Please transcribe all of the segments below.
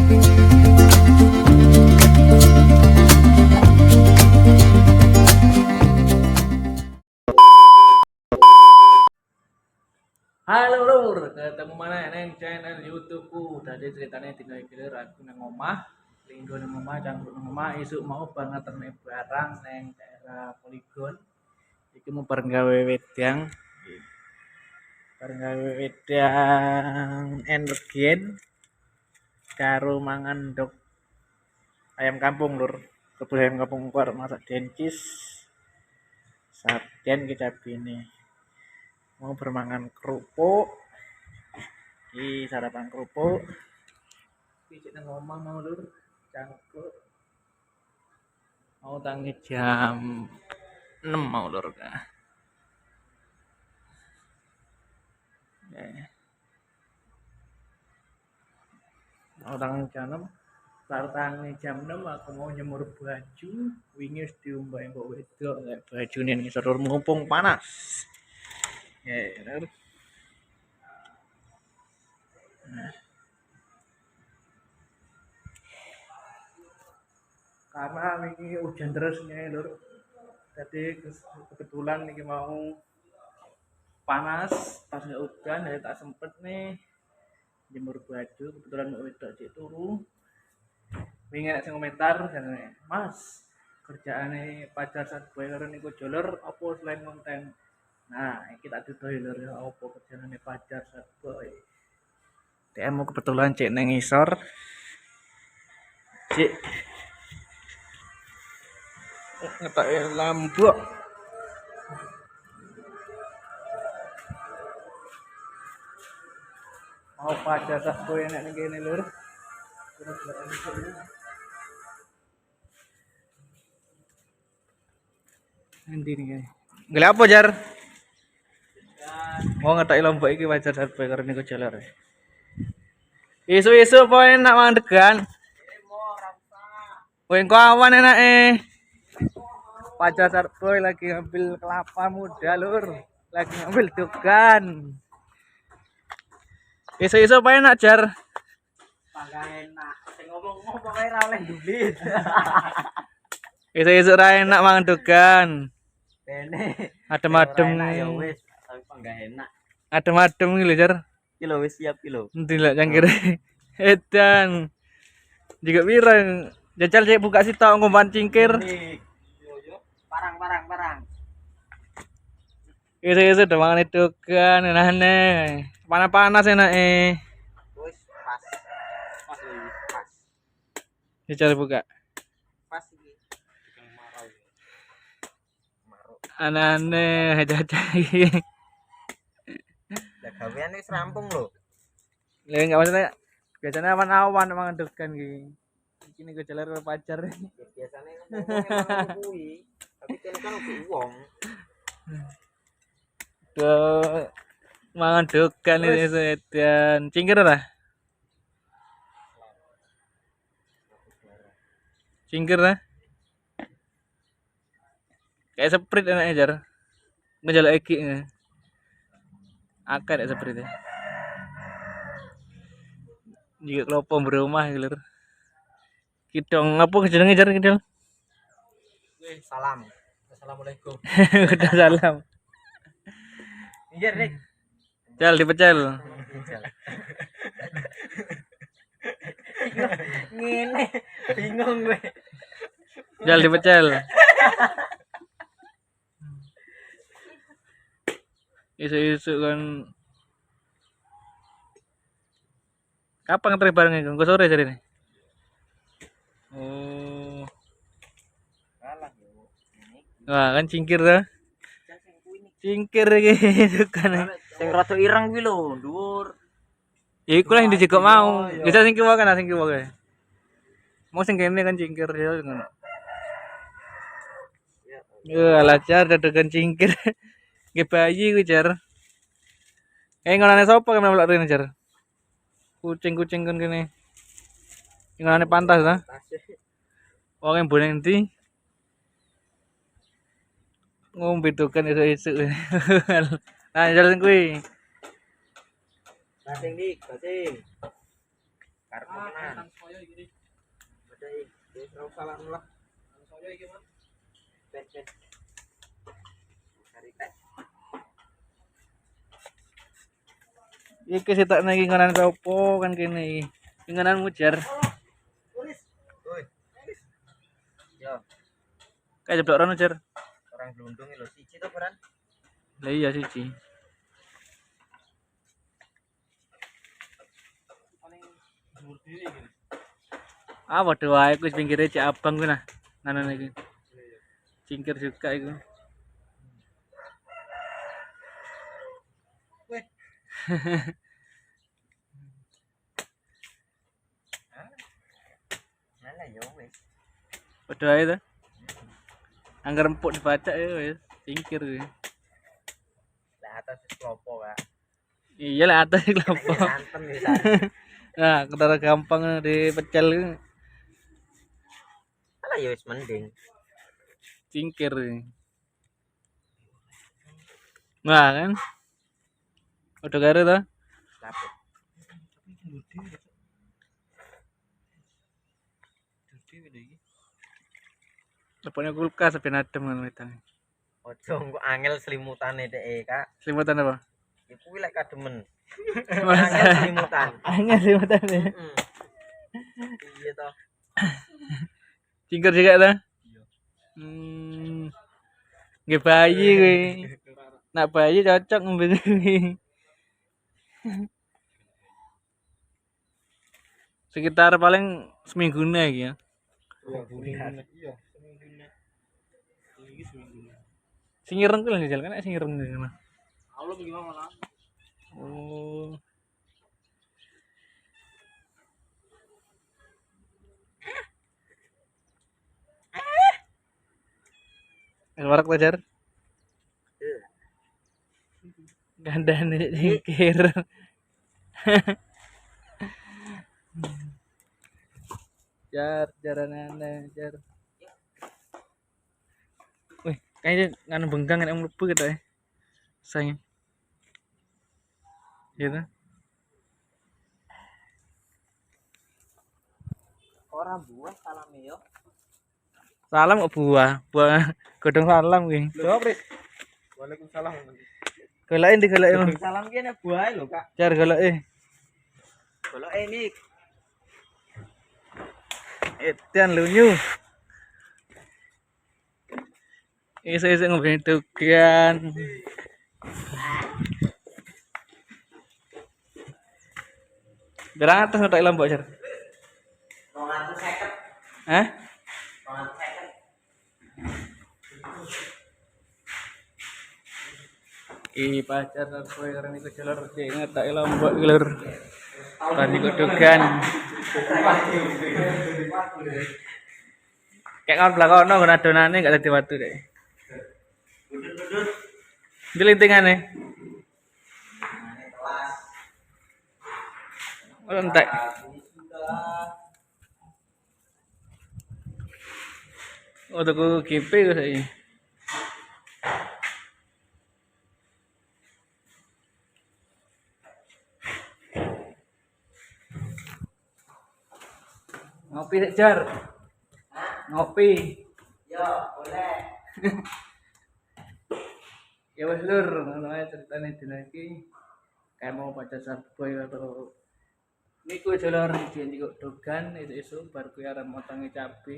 Halo lur, ketemu mana neng channel YouTubeku. Tadi ceritanya tinggal kira aku nang omah, linggo nang omah, cangkruk nang omah, isuk mau banget terne barang neng daerah Poligon. Iki mau bareng gawe wedang. Bareng gawe wedang energen karo mangan ndok ayam kampung lur. Kebul ayam kampung kuar masak dencis. Sarden kecap ini. Mau bermangan kerupuk. Iki sarapan kerupuk. Iki nang omah mau lur, cangkruk. Mau tangi jam 6 mau lur. Mau tangi jam 6. Saat tangi jam 6 aku mau nyemur baju. Wingi wis diombak mbok wedok lek bajune ngisor mumpung panas. Ya, lur. Karena ini hujan terus nih lur. Jadi kebetulan ini mau panas pas nggak hujan jadi tak sempet nih jemur baju. Kebetulan mau wedok cek turu. Wingi nek sing komentar jane, "Mas, kerjaane pacar sad boy karo niku jolor apa selain konten?" Nah, iki tak dudohi lur ya apa kerjaane pacar sad boy. DM kebetulan cek nang ngisor. Cek ngetoke lambok. Mau pacar sad boy enek ning kene lur. Nanti nih guys. Gila apa jar? Mau ngetok lombok iki wajar sad boy karo niku jolor. Isu-isu apa enak mandegan? Wih kok awan enak Pacar sad boy lagi ngambil kelapa muda lur. Lagi ngambil dogan. Isu-isu apa enak jar? Pangga enak. Sing ngomong-ngomong ae ra oleh dulit. Isu-isu ra enak mangan dogan. Bene. Adem-adem. Ya wis, tapi pangga enak. Adem-adem iki lho jar. Iki lho wis siap iki lho. Endi lek cangkir. Edan. Juga pirang. Jajal cek buka sitok ngomban cingkir. Parang. Isu-isu udah mangan dogan enak-enak. Panas-panas enak Wis pas. Pas iki, pas. Jajal buka. Pas iki. Marau. Aneh-aneh jajal iki. Lah gawean wis rampung lho. Lah enggak maksudnya biasanya awan-awan mangan dogan iki. Iki nek jalan karo pacar. Biasane ngomong kuwi, tapi kene kan wong. Duh, mangan dogan itu edan. Cingkir ora? Cingkir lah. Kayak Sprite enaknya jar. Ngejaluk iki. Akeh nek Sprite. Juga klopo berumah gitu lur. Kidong apa jenenge jar kidong? Salam. Assalamualaikum. Udah salam. Injer, Dik. Jal dipecel. Ngene, bingung gue. Jal dipecel. Isu-isu kan kapan ngetri bareng iku? Engko sore jarine. Oh. Kalah yo. Wah, kan cingkir dah. Cingkir iki kan. Sing rada ireng kuwi lho, dhuwur. Ya iku lah yang dijegok mau. Bisa sing kiwa kan sing kiwa kae. Mau sing kene kan cingkir ya ngono. Ya alah jar dadegan cingkir. Nggih bayi ku jar. Ngonane sapa kan melok rene jar? Kucing-kucing kan kene. Ngonane pantas ta? Wong mbone endi? Ngombe dokan esuk-esuk. Nah, jalan kuwi. Basing dik, basing. Karep Ah, tenan. kan soyo iki. Bedai. Wis ora usah lah lah. Kan soyo iki, Mas. Ben. Cari teh. Iki sitok nang inganan sopo kan kene iki. Inganan mujar. Woi. Yo, Kayak jeblok rono jar. orang glundung lho siji to, Bran. Lah iya siji. Ah, waduh wae kuwi pinggire Cik Abang kuwi nah. Nanan iki. Cingkir juga iku. Weh. Mana yo wis. Waduh wae to. Angger empuk dibacak ya wis, cingkir kuwi. Lah atas wis klopo, Kak. Iya lah atas iki Kena lopo. santen wis santen. Nah, ketara gampang dipecel itu Alah ya wis mending. cingkir. Nah, kan. Udah karo to. Laput. Lepone kulkas ben adem kan wetan. Ojo engko angel selimutane dhek, Kak. Selimutan apa? Ya kuwi lek kademen. Mas. Angel selimutan. Angel selimutan ya. Heeh. Iya toh. Cingkir juga to. Iya. Nggih bayi kuwi. Nak bayi cocok ngombe kuwi. Sekitar paling seminggu iki ya. Iya. Sing ireng ku lho njajal kan sing ireng ngono. Allah gimana lah? Oh. Warak wajar. Gandane cingkir. Jaranane jar. Wih, kayaknya nganu bengkang nek mlebu gitu ya. Sayang. Gitu. Ora buah salame yo. Salam kok buah. Buah godhong salam kuwi. Lho, Pris. Waalaikumsalam. Goleki ndi goleki? Salam kene buah lho, Kak. Jar goleki. Goloke Mik. Edan lunyu. Isuk-isuk ngombe tugan. Berang atas ngetok lombok jar. 250. Hah? 250. Ih, pacar aku karena iku jalur cek ngetok lombok iki lur. Tadi kudugan. Kayak kan belakono ngono adonane gak dadi watu deh. Dudut-dudut. Jelintingane. Kelas. Oh, entek. Ini sudah. Oh, tuku GP kok saiki. Ngopi sik jar. Ngopi. Yo, boleh. Ya wis lur, ngono ae ceritane dina iki. Kayak mau baca saboy atau niku jalur janji kok dogan esuk bar kuwi arep motongi cabe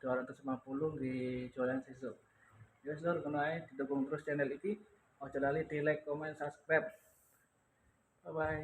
250 nggih jualan sesuk. Ya wis lur, ngono ae didukung terus channel iki. Ojo lali di like, comment, subscribe. Bye bye.